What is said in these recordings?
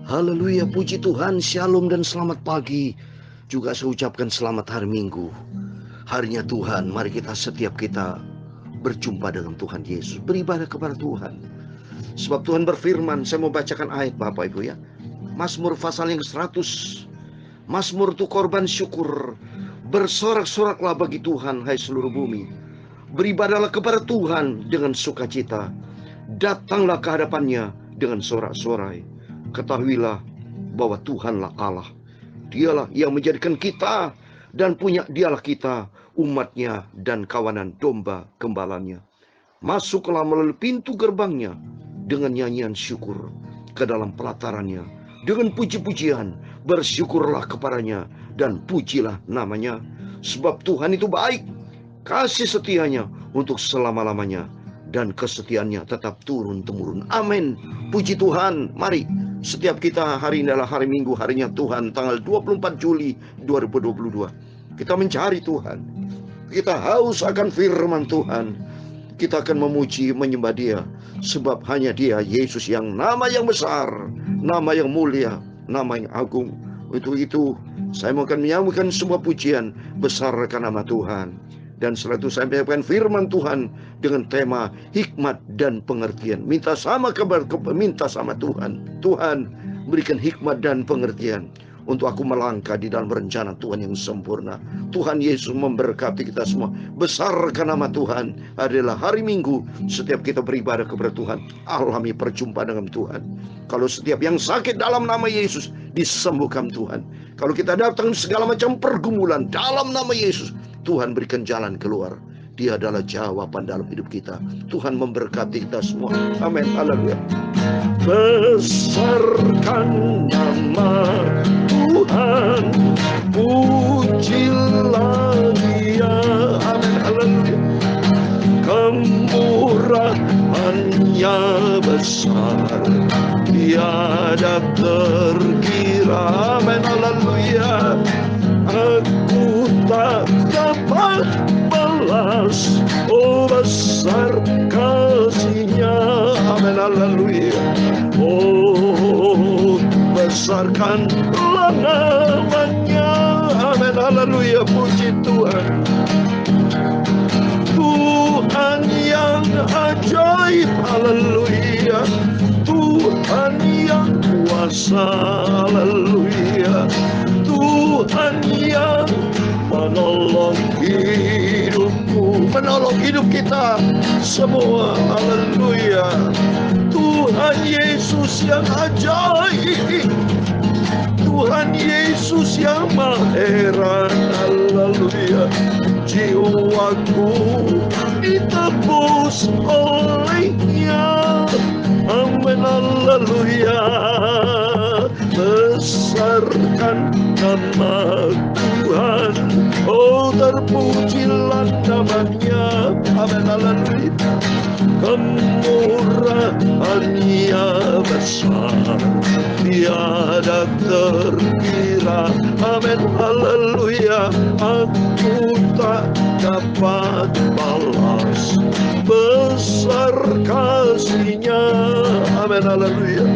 Haleluya, puji Tuhan, shalom dan selamat pagi. Juga saya ucapkan selamat hari Minggu. Harinya Tuhan, mari setiap kita berjumpa dengan Tuhan Yesus, beribadah kepada Tuhan. Sebab Tuhan berfirman, saya mau bacakan ayat Bapak Ibu ya. Mazmur pasal yang 100. Mazmur itu korban syukur. Bersorak-soraklah bagi Tuhan, hai seluruh bumi. Beribadahlah kepada Tuhan dengan sukacita. Datanglah ke hadapannya dengan sorak-sorai. Ketahuilah bahwa Tuhanlah Allah. Dialah yang menjadikan kita dan punya dialah kita, umatnya dan kawanan domba gembalanya. Masuklah melalui pintu gerbangnya dengan nyanyian syukur, ke dalam pelatarannya dengan puji-pujian. Bersyukurlah kepadanya dan pujilah namanya. Sebab Tuhan itu baik, kasih setianya untuk selama-lamanya, dan kesetiaannya tetap turun-temurun. Amin. Puji Tuhan. Mari setiap kita, hari ini adalah hari Minggu, harinya Tuhan, tanggal 24 Juli 2022. Kita mencari Tuhan. Kita haus akan firman Tuhan. Kita akan memuji, menyembah Dia. Sebab hanya Dia, Yesus, yang nama yang besar, nama yang mulia, nama yang agung. Itu saya akan menyanyikan semua pujian, besarkan nama Tuhan. Dan setelah itu saya menyampaikan firman Tuhan dengan tema hikmat dan pengertian. Minta sama Tuhan. Tuhan, berikan hikmat dan pengertian untuk aku melangkah di dalam rencana Tuhan yang sempurna. Tuhan Yesus memberkati kita semua. Besarkan nama Tuhan. Adalah hari Minggu, setiap kita beribadah kepada Tuhan, alami perjumpaan dengan Tuhan. Kalau setiap yang sakit dalam nama Yesus disembuhkan Tuhan. Kalau kita datang segala macam pergumulan dalam nama Yesus, Tuhan berikan jalan keluar. Dia adalah jawaban dalam hidup kita. Tuhan memberkati kita semua. Amin. Haleluya. Besarkan nama Tuhan, pujilah Dia. Amin. Haleluya. Kemurahannya besar, tiada terkira. Amin. Haleluya. Aku tak dapat balas, oh besar kasih-Nya. Amin. Haleluya. Oh, besarkanlah namanya. Amin. Haleluya. Puji Tuhan. Tuhan yang ajaib. Haleluya. Tuhan yang kuasa. Haleluya. Tuhan yang menolong hidupku, menolong hidup kita semua. Haleluya. Tuhan Yesus yang ajaib, Tuhan Yesus yang maha heran. Haleluya. Jiwaku ditebus oleh-Nya. Amin. Haleluya. Besarkan nama Tuhan, oh terpujilah namanya. Amin. Haleluya. Kemurahan-Nya besar, tiada terkira. Amin. Haleluya. Aku tak dapat balas besar kasih-Nya. Amin. Haleluya.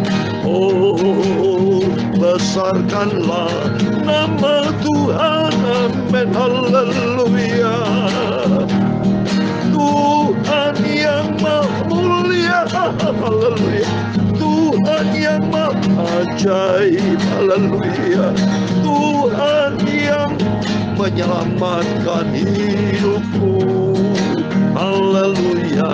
Oh, besarkanlah nama Tuhan. Amin. Haleluya. Tuhan yang maha mulia. Haleluya. Tuhan yang maha ajaib. Haleluya. Tuhan yang menyelamatkan hidupku. Haleluya.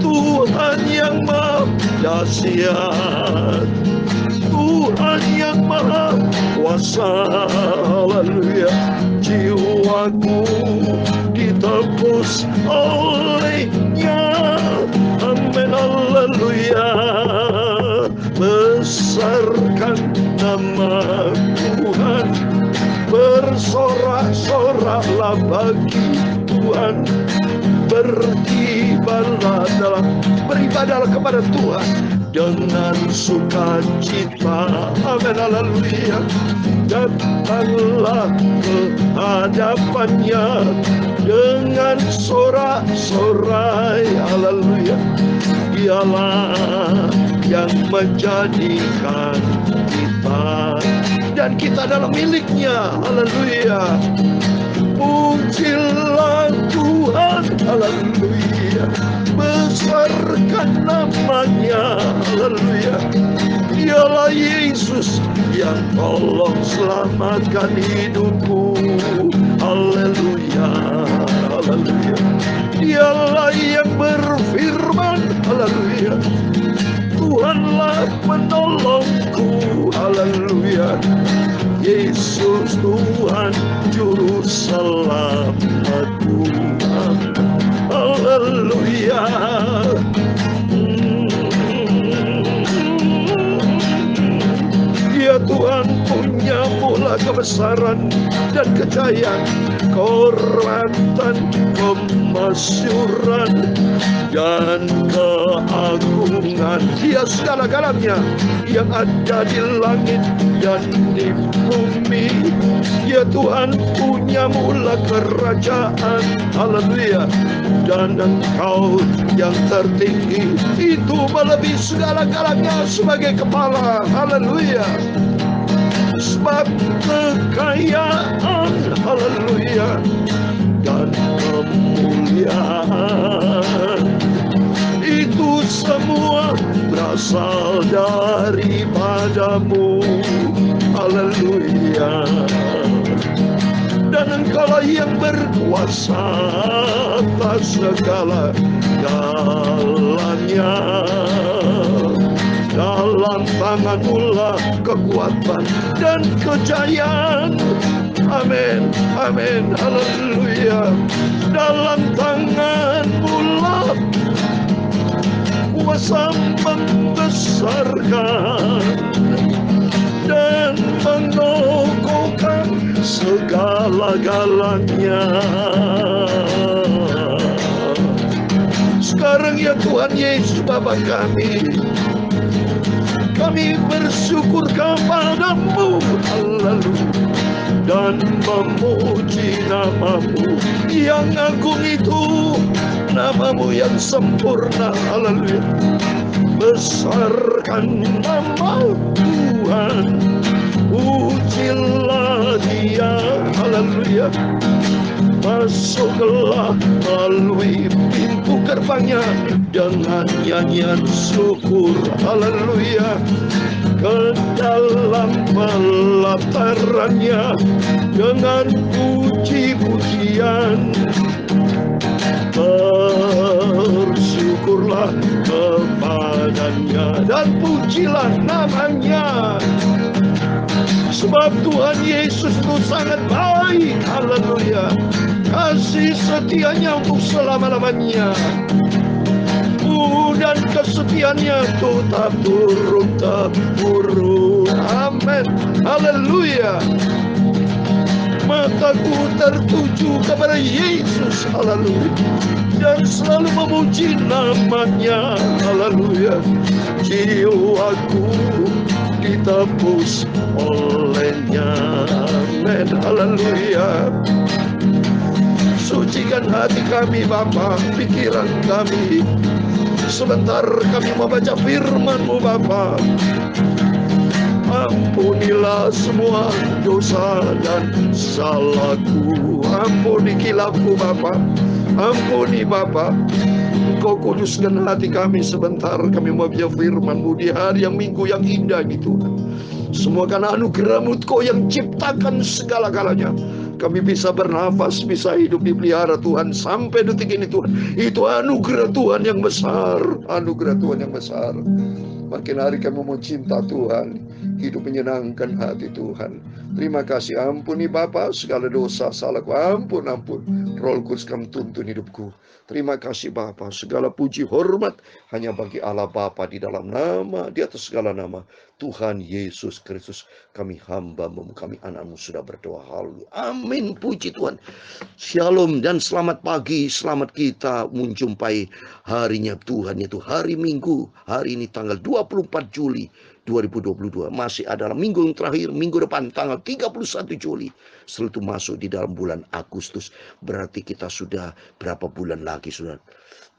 Tuhan yang maha dahsyat, Tuhan yang maha kuasa. Haleluya. Jiwaku ditebus oleh-Nya. Amin. Haleluya. Besarkan nama Tuhan, bersorak-soraklah bagi Tuhan. Beribadahlah kepada Tuhan dengan sukacita. Amin, haleluya. Datanglah ke hadapannya dengan sorak-sorai. Haleluya. Dialah yang menjadikan kita dan kita dalam miliknya. Haleluya. Pujilah Tuhan. Haleluya. Besarkan namanya. Haleluya. Dialah Yesus yang tolong selamatkan hidupku. Haleluya. Haleluya. Dialah yang berfirman. Haleluya. Tuhanlah menolongku. Haleluya. Yesus Tuhan juru selamatku. Haleluya. Ya Tuhan punya mula kebesaran dan kejayaan, kehormatan, kemasyuran, dan keagungan. Dia segala-galanya yang ada di langit dan di bumi. Ya Tuhan punya mula kerajaan. Haleluya. Dan Engkau yang tertinggi itu melebihi segala-galanya sebagai kepala. Haleluya. Sebab kekayaan, haleluya, dan kemuliaan itu semua berasal daripadamu. Haleluya. Dan Engkaulah yang berkuasa atas segala-galanya. Dalam tangan-Mu kekuatan dan kejayaan. Amin, amin, haleluya. Dalam tangan-Mu kuasa membesarkan dan mengokohkan segala-galanya. Sekarang ya Tuhan Yesus Bapa kami bersyukur kepada-Mu, haleluya, dan memuji nama-Mu yang agung itu, nama-Mu yang sempurna. Haleluya. Besarkan nama Tuhan, pujilah Dia. Haleluya. Masuklah melalui pintu gerbangnya dengan nyanyian syukur. Haleluya. Ke dalam pelatarannya dengan puji-pujian. Bersyukurlah kepadanya dan pujilah namanya. Sebab Tuhan Yesus itu sangat baik. Haleluya. Kasih setianya untuk selama-lamanya. Dan kesetiaannya tetap turun-temurun. Amin. Haleluya. Mataku tertuju kepada Yesus. Haleluya. Dan selalu memuji namanya. Haleluya. Jiwaku ditebus olehnya. Amin. Haleluya. Sucikan hati kami Bapa, pikiran kami. Sebentar kami membaca firman-Mu Bapa. Ampunilah semua dosa dan salahku. Ampuni kilapku Bapa. Ampuni Bapa. Engkau kuduskan hati kami sebentar. Kami membaca firman-Mu di hari yang minggu yang indah ini Tuhan. Semua karena anugerah-Mu Kau yang ciptakan segala-galanya. Kami bisa bernafas, bisa hidup dipelihara Tuhan sampai detik ini Tuhan. Itu anugerah Tuhan yang besar. Anugerah Tuhan yang besar. Makin hari kami mau cinta Tuhan. hidup menyenangkan hati Tuhan. Terima kasih, ampuni Bapa segala dosa salahku, ampun. Roh Kudus kami tuntun hidupku. Terima kasih Bapa, segala puji hormat hanya bagi Allah Bapa di dalam nama, di atas segala nama, Tuhan Yesus Kristus. Kami hamba-Mu, kami anak-Mu sudah berdoa. Haleluya. Amin, puji Tuhan. Shalom dan selamat pagi, selamat kita menjumpai harinya Tuhan, yaitu hari Minggu. Hari ini tanggal 24 Juli 2022. Masih adalah minggu yang terakhir, minggu depan tanggal 31 Juli. Setelah itu masuk di dalam bulan Agustus. Berarti kita sudah berapa bulan lagi sudah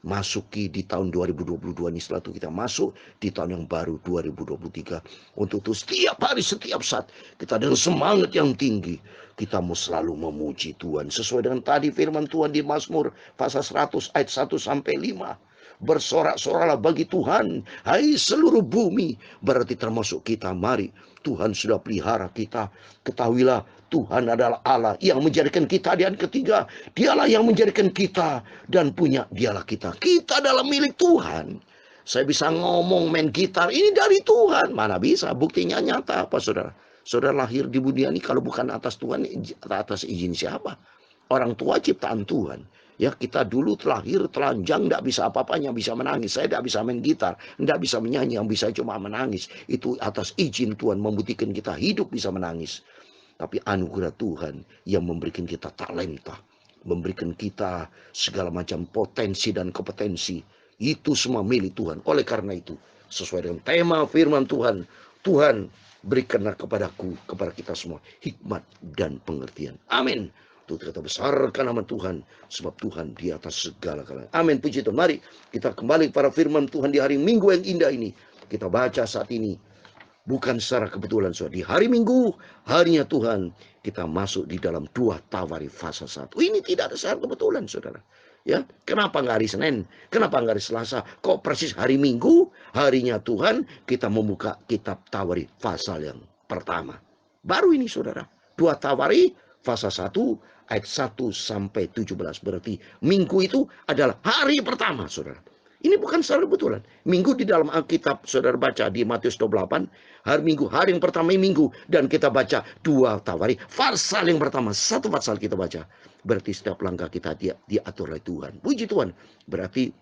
masuki di tahun 2022 ini. Setelah itu kita masuk di tahun yang baru 2023. Untuk itu setiap hari, setiap saat kita dengan semangat yang tinggi, kita mau selalu memuji Tuhan. Sesuai dengan tadi firman Tuhan di Mazmur pasal 100 ayat 1 sampai 5. Bersorak-soraklah bagi Tuhan, hai seluruh bumi. Berarti termasuk kita. Mari, Tuhan sudah pelihara kita. Ketahuilah, Tuhan adalah Allah yang menjadikan kita di hari ketiga. Dialah yang menjadikan kita dan punya dialah kita. Kita adalah milik Tuhan. Saya bisa ngomong main gitar, ini dari Tuhan. Mana bisa, buktinya nyata apa saudara? Saudara lahir di dunia ini kalau bukan atas Tuhan, atas izin siapa? Orang tua ciptaan Tuhan. Ya, kita dulu terlahir telanjang, tidak bisa apa-apanya, bisa menangis. Saya tidak bisa main gitar, tidak bisa menyanyi, yang bisa cuma menangis. Itu atas izin Tuhan membuktikan kita hidup bisa menangis. Tapi anugerah Tuhan yang memberikan kita talenta, memberikan kita segala macam potensi dan kompetensi. Itu semua milik Tuhan. Oleh karena itu, sesuai dengan tema firman Tuhan, Tuhan berikanlah kepadaku, kepada kita semua, hikmat dan pengertian. Amin. Tuh kita besarkan nama Tuhan, sebab Tuhan di atas segala-galanya. Amin, puji Tuhan. Mari kita kembali kepada firman Tuhan di hari Minggu yang indah ini. Kita baca saat ini, bukan secara kebetulan, saudara. Di hari Minggu, harinya Tuhan, kita masuk di dalam 2 Tawari fase 1. Ini tidak ada secara kebetulan, saudara. Ya, kenapa nggak hari Senin? Kenapa nggak hari Selasa? Kok persis hari Minggu, harinya Tuhan, kita membuka kitab Tawari pasal yang pertama. Baru ini, saudara. 2 Tawari fase 1 ayat 1 sampai 17. Berarti minggu itu adalah hari pertama, saudara. Ini bukan secara kebetulan. Minggu di dalam Alkitab, saudara baca di Matius 28. Hari Minggu, hari yang pertama minggu. Dan kita baca 2 Tawari. Pasal yang pertama, 1 pasal kita baca. Berarti setiap langkah kita diatur oleh Tuhan. Puji Tuhan. Berarti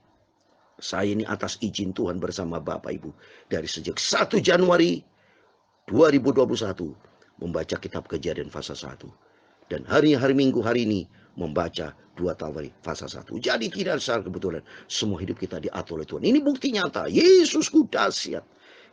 saya ini atas izin Tuhan bersama Bapak Ibu. Dari sejak 1 Januari 2021. Membaca kitab Kejadian fase 1. Dan hari Minggu hari ini membaca 2 Tawari fase 1. Jadi tidak secara kebetulan. Semua hidup kita diatur oleh Tuhan. Ini bukti nyata. Yesusku dahsyat.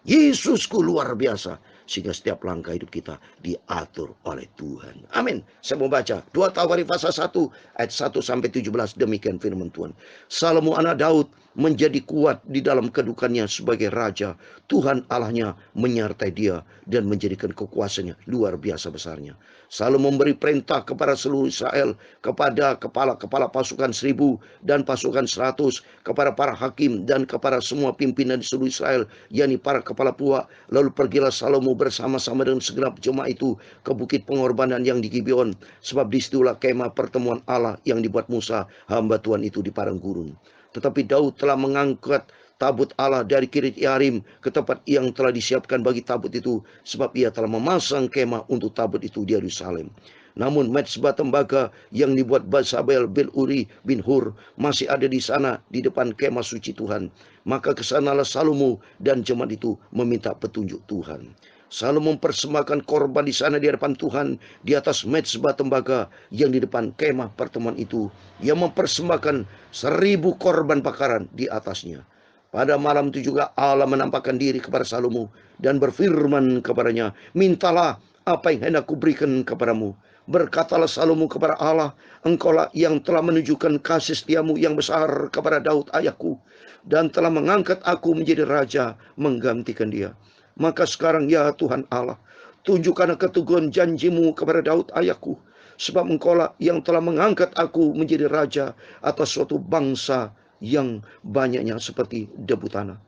Yesusku luar biasa. Sehingga setiap langkah hidup kita diatur oleh Tuhan. Amin. Saya mau baca 2 Tawari fase 1 ayat 1 sampai 17. Demikian firman Tuhan. Salomo anak Daud menjadi kuat di dalam kedudukannya sebagai raja. Tuhan Allahnya menyertai dia dan menjadikan kekuasaannya luar biasa besarnya. Salomo memberi perintah kepada seluruh Israel, kepada kepala-kepala pasukan 1000 dan pasukan 100, kepada para hakim dan kepada semua pimpinan di seluruh Israel, yakni para kepala puak. Lalu pergilah Salomo bersama-sama dengan segenap jemaah itu ke bukit pengorbanan yang di Gibeon, sebab disitulah kemah pertemuan Allah yang dibuat Musa, hamba Tuhan itu di padang gurun. Tetapi Daud telah mengangkat tabut Allah dari Kiryat Yearim ke tempat yang telah disiapkan bagi tabut itu, sebab ia telah memasang kemah untuk tabut itu di Yerusalem. Namun mezbah tembaga yang dibuat Bezalel bin Uri bin Hur masih ada di sana di depan kemah suci Tuhan. Maka kesanalah Salomo dan jemaat itu meminta petunjuk Tuhan. Salomo mempersembahkan korban di sana di hadapan Tuhan di atas mezbah tembaga yang di depan kemah pertemuan itu. Ia mempersembahkan 1000 korban bakaran di atasnya. Pada malam itu juga Allah menampakkan diri kepada Salomo dan berfirman kepadanya, mintalah apa yang hendak kuberikan kepadamu. Berkatalah Salomo kepada Allah, engkaulah yang telah menunjukkan kasih setiamu yang besar kepada Daud ayahku, dan telah mengangkat aku menjadi raja menggantikan dia. Maka sekarang ya Tuhan Allah, tunjukkanlah keteguhan janjimu kepada Daud ayahku, sebab engkaulah yang telah mengangkat aku menjadi raja atas suatu bangsa yang banyaknya seperti debu tanah.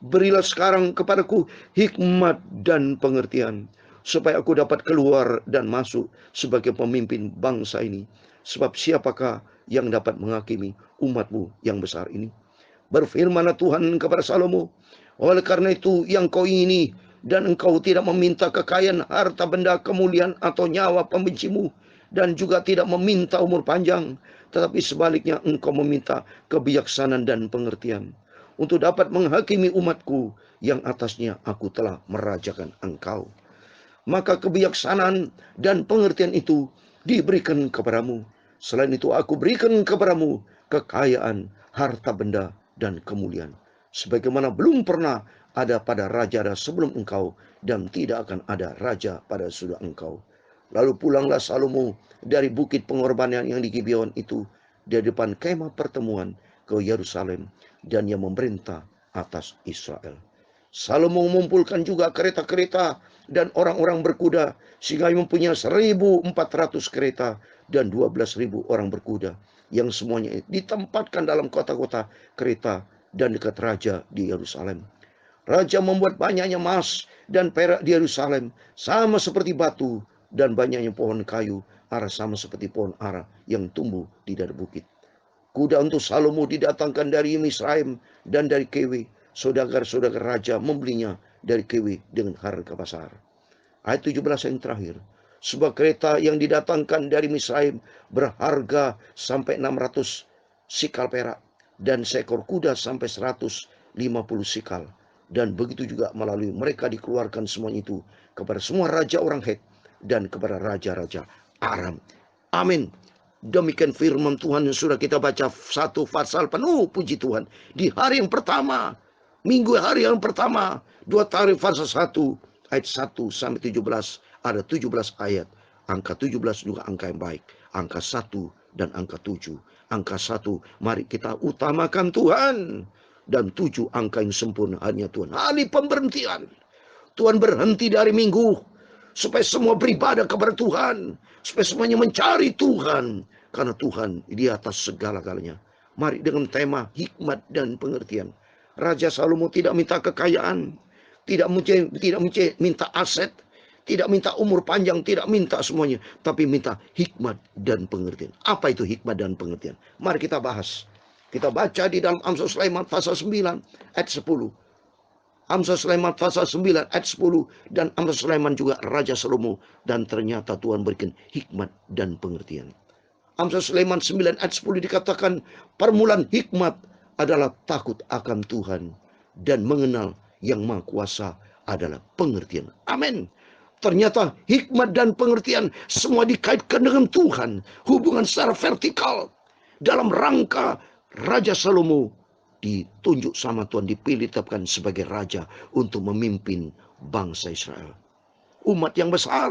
Berilah sekarang kepadaku hikmat dan pengertian, supaya aku dapat keluar dan masuk sebagai pemimpin bangsa ini. Sebab siapakah yang dapat menghakimi umatmu yang besar ini? Berfirmanlah Tuhan kepada Salomo, oleh karena itu yang kau ingini dan engkau tidak meminta kekayaan, harta benda, kemuliaan, atau nyawa pembencimu, dan juga tidak meminta umur panjang, tetapi sebaliknya engkau meminta kebijaksanaan dan pengertian, untuk dapat menghakimi umatku yang atasnya aku telah merajakan engkau. Maka kebijaksanaan dan pengertian itu diberikan kepadamu. Selain itu aku berikan kepadamu kekayaan, harta benda, dan kemuliaan, sebagaimana belum pernah ada pada raja sebelum engkau, dan tidak akan ada raja pada sudah engkau. Lalu pulanglah Salomo dari bukit pengorbanan yang di Gibeon itu, di depan kemah pertemuan, ke Yerusalem, dan ia memerintah atas Israel. Salomo mengumpulkan juga kereta-kereta dan orang-orang berkuda, sehingga mempunyai 1.400 kereta dan 12.000 orang berkuda, yang semuanya ditempatkan dalam kota-kota kereta dan dekat raja di Yerusalem. Raja membuat banyaknya emas dan perak di Yerusalem, sama seperti batu, dan banyaknya pohon kayu ara sama seperti pohon ara yang tumbuh di daerah bukit. Kuda untuk Salomo didatangkan dari Misraim dan dari Kewe. Saudagar-saudagar raja membelinya dari Kewe dengan harga pasar. Ayat 17 yang terakhir. Sebuah kereta yang didatangkan dari Misraim berharga sampai 600 sikal perak, dan seekor kuda sampai 150 sikal. Dan begitu juga melalui mereka dikeluarkan semuanya itu kepada semua raja orang Het dan kepada raja-raja Aram. Amin. Demikian firman Tuhan yang sudah kita baca, satu pasal penuh puji Tuhan. Di hari yang pertama, minggu hari yang pertama, 2 Tarikh pasal 1 ayat 1 sampai 17, ada 17 ayat. Angka 17 juga angka yang baik. Angka 1 dan angka 7. Angka 1, mari kita utamakan Tuhan. Dan 7, angka yang sempurna hanya Tuhan. Hari pemberhentian. Tuhan berhenti dari minggu, supaya semua beribadah kepada Tuhan, supaya semuanya mencari Tuhan, karena Tuhan di atas segala-galanya. Mari dengan tema hikmat dan pengertian. Raja Salomo tidak minta kekayaan, tidak minta aset, tidak minta umur panjang, tidak minta semuanya, tapi minta hikmat dan pengertian. Apa itu hikmat dan pengertian? Mari kita bahas. Kita baca di dalam Amsal Sulaiman pasal 9 ayat 10. Amsal Sulaiman pasal 9 ayat 10, dan Amsal Sulaiman juga Raja Salomo, dan ternyata Tuhan berikan hikmat dan pengertian. Amsal Sulaiman 9 ayat 10 dikatakan, permulaan hikmat adalah takut akan Tuhan, dan mengenal yang Maha Kuasa adalah pengertian. Amin. Ternyata hikmat dan pengertian semua dikaitkan dengan Tuhan, hubungan secara vertikal. Dalam rangka Raja Salomo ditunjuk sama Tuhan, dipilih tetapkan sebagai raja untuk memimpin bangsa Israel. Umat yang besar.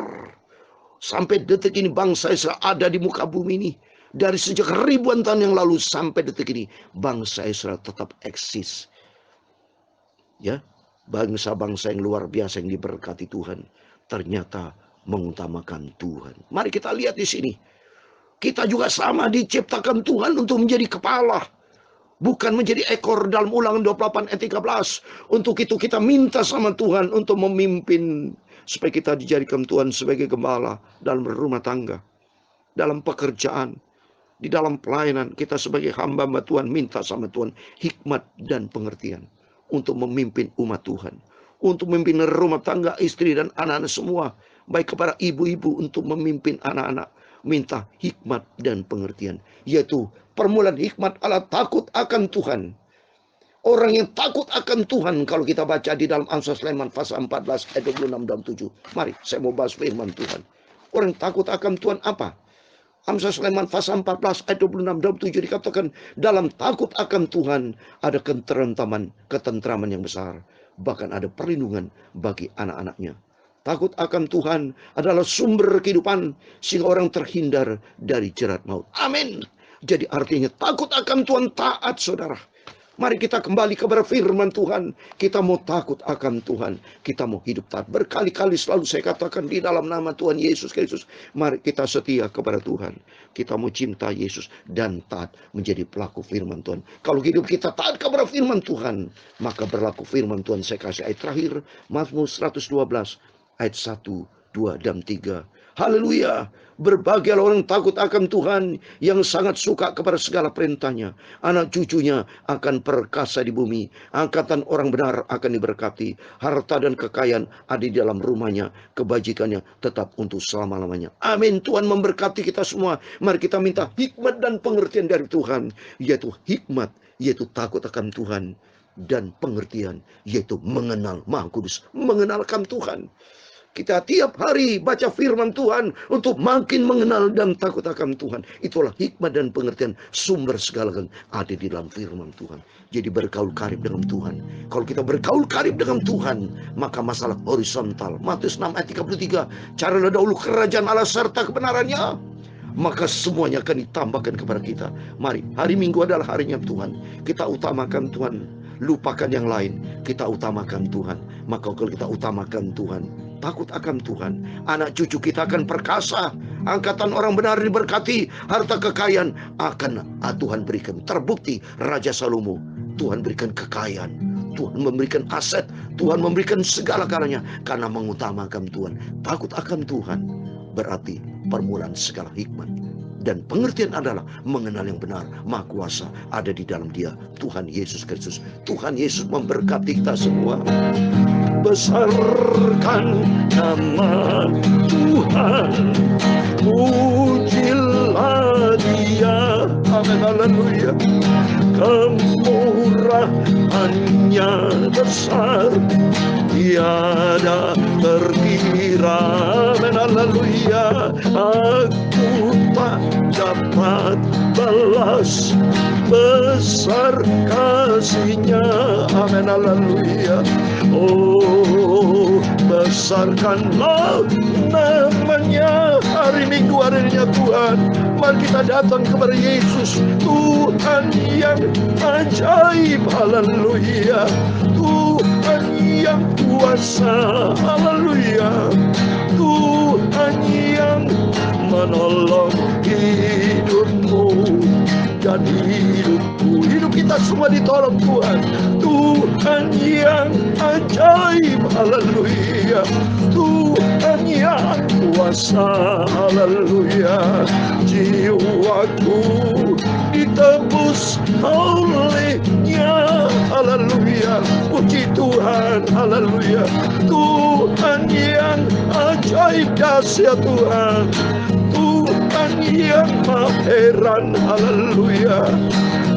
Sampai detik ini bangsa Israel ada di muka bumi ini. Dari sejak ribuan tahun yang lalu sampai detik ini bangsa Israel tetap eksis. Ya, bangsa-bangsa yang luar biasa yang diberkati Tuhan ternyata mengutamakan Tuhan. Mari kita lihat di sini. Kita juga sama diciptakan Tuhan untuk menjadi kepala, bukan menjadi ekor, dalam Ulangan 28 ayat 13. Untuk itu kita minta sama Tuhan untuk memimpin, supaya kita dijadikan Tuhan sebagai gembala dalam rumah tangga, dalam pekerjaan, di dalam pelayanan. Kita sebagai hamba Tuhan minta sama Tuhan hikmat dan pengertian untuk memimpin umat Tuhan, untuk memimpin rumah tangga, istri dan anak-anak semua, baik kepada ibu-ibu untuk memimpin anak-anak. Minta hikmat dan pengertian, yaitu permulaan hikmat adalah takut akan Tuhan. Orang yang takut akan Tuhan, kalau kita baca di dalam Amsal Sulaiman pasal 14 ayat 26 dan 7. Mari saya mau bahas firman Tuhan. Orang yang takut akan Tuhan apa? Amsal Sulaiman pasal 14 ayat 26 dan 7 dikatakan, dalam takut akan Tuhan ada ketentraman yang besar, bahkan ada perlindungan bagi anak-anaknya. Takut akan Tuhan adalah sumber kehidupan, sehingga orang terhindar dari jerat maut. Amin. Jadi artinya takut akan Tuhan taat, saudara. Mari kita kembali kepada firman Tuhan. Kita mau takut akan Tuhan, kita mau hidup taat. Berkali-kali selalu saya katakan di dalam nama Tuhan Yesus Kristus, mari kita setia kepada Tuhan. Kita mau cinta Yesus dan taat menjadi pelaku firman Tuhan. Kalau hidup kita taat kepada firman Tuhan, maka berlaku firman Tuhan. Saya kasih ayat terakhir, Mazmur 112 ayat 1, 2, 2 dan 3. Haleluya. Berbahagialah orang takut akan Tuhan, yang sangat suka kepada segala perintahnya. Anak cucunya akan perkasa di bumi. Angkatan orang benar akan diberkati. Harta dan kekayaan ada di dalam rumahnya. Kebajikannya tetap untuk selama-lamanya. Amin. Tuhan memberkati kita semua. Mari kita minta hikmat dan pengertian dari Tuhan. Yaitu hikmat, yaitu takut akan Tuhan. Dan pengertian, yaitu mengenal Maha Kudus. Mengenalkan Tuhan. Kita tiap hari baca firman Tuhan untuk makin mengenal dan takut akan Tuhan. Itulah hikmat dan pengertian, sumber segala ada di dalam firman Tuhan. Jadi bergaul karib dengan Tuhan. Kalau kita bergaul karib dengan Tuhan, maka masalah horizontal. Matius 6 ayat 33. Carilah dahulu kerajaan Allah serta kebenarannya, maka semuanya akan ditambahkan kepada kita. Mari, hari Minggu adalah harinya Tuhan. Kita utamakan Tuhan. Lupakan yang lain. Kita utamakan Tuhan. Maka kalau kita utamakan Tuhan, takut akan Tuhan, anak cucu kita akan perkasa. Angkatan orang benar diberkati. Harta kekayaan akan Tuhan berikan. Terbukti Raja Salomo, Tuhan berikan kekayaan, Tuhan memberikan aset, Tuhan memberikan segala-galanya karena mengutamakan Tuhan. Takut akan Tuhan berarti permulaan segala hikmat. Dan pengertian adalah mengenal yang benar. Maha Kuasa ada di dalam Dia, Tuhan Yesus Kristus. Tuhan Yesus memberkati kita semua. Besarkan nama Tuhan, pujilah Dia. Amin, haleluya. Kemurahannya besar, tiada terkira. Amin, haleluya. Aku tak dapat balas besar kasih-Nya. Amin, haleluya. Oh, besarkanlah namanya. Hari Minggu harinya Tuhan. Mari kita datang kepada Yesus, Tuhan yang ajaib. Haleluya. Tuhan yang kuasa. Haleluya. Tuhan yang menolong hidupmu dan hidupku. Hidup kita semua ditolong Tuhan. Tuhan yang ajaib. Haleluya. Tuhan yang kuasa. Haleluya. Jiwaku ditebus oleh-Nya. Haleluya. Puji Tuhan. Haleluya. Tuhan yang ajaib, dahsyat Tuhan. Tuhan yang maha heran. Haleluya.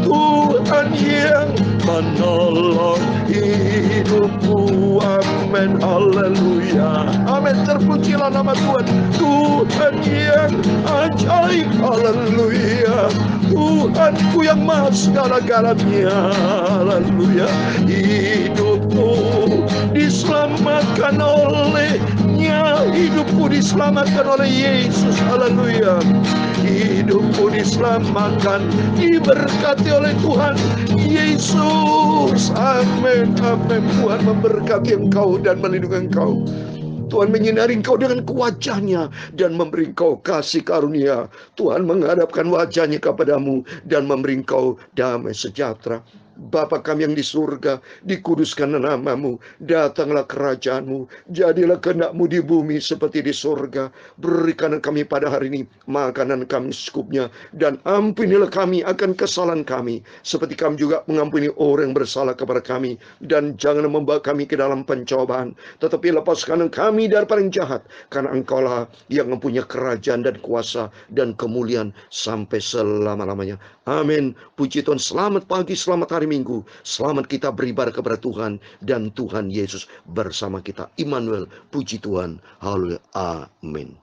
Tuhan yang menolong hidupku. Amin, haleluya. Amin, terpujilah nama Tuhan. Tuhan yang ajaib. Haleluya. Tuhanku yang maha segala-galanya. Haleluya. Hidupku diselamatkan oleh-Nya. Hidupku diselamatkan oleh Yesus. Haleluya. Hidupku diselamatkan, diberkati oleh Tuhan Yesus. Amin, amin. Tuhan memberkati engkau dan melindungi engkau. Tuhan menyinari engkau dengan wajah-Nya dan memberi engkau kasih karunia. Tuhan menghadapkan wajah-Nya kepadamu dan memberi engkau damai sejahtera. Bapa kami yang di surga, dikuduskan nama-Mu, datanglah kerajaan-Mu, jadilah kehendak-Mu di bumi seperti di surga. Berikan kami pada hari ini makanan kami secukupnya, dan ampunilah kami akan kesalahan kami, seperti kami juga mengampuni orang yang bersalah kepada kami. Dan jangan membawa kami ke dalam pencobaan, tetapi lepaskan kami daripada yang jahat, karena Engkaulah yang mempunyai kerajaan dan kuasa dan kemuliaan sampai selama-lamanya. Amin. Puji Tuhan. Selamat pagi, selamat hari Minggu. Selamat kita beribadah kepada Tuhan, dan Tuhan Yesus bersama kita. Immanuel. Puji Tuhan. Haleluya. Amin.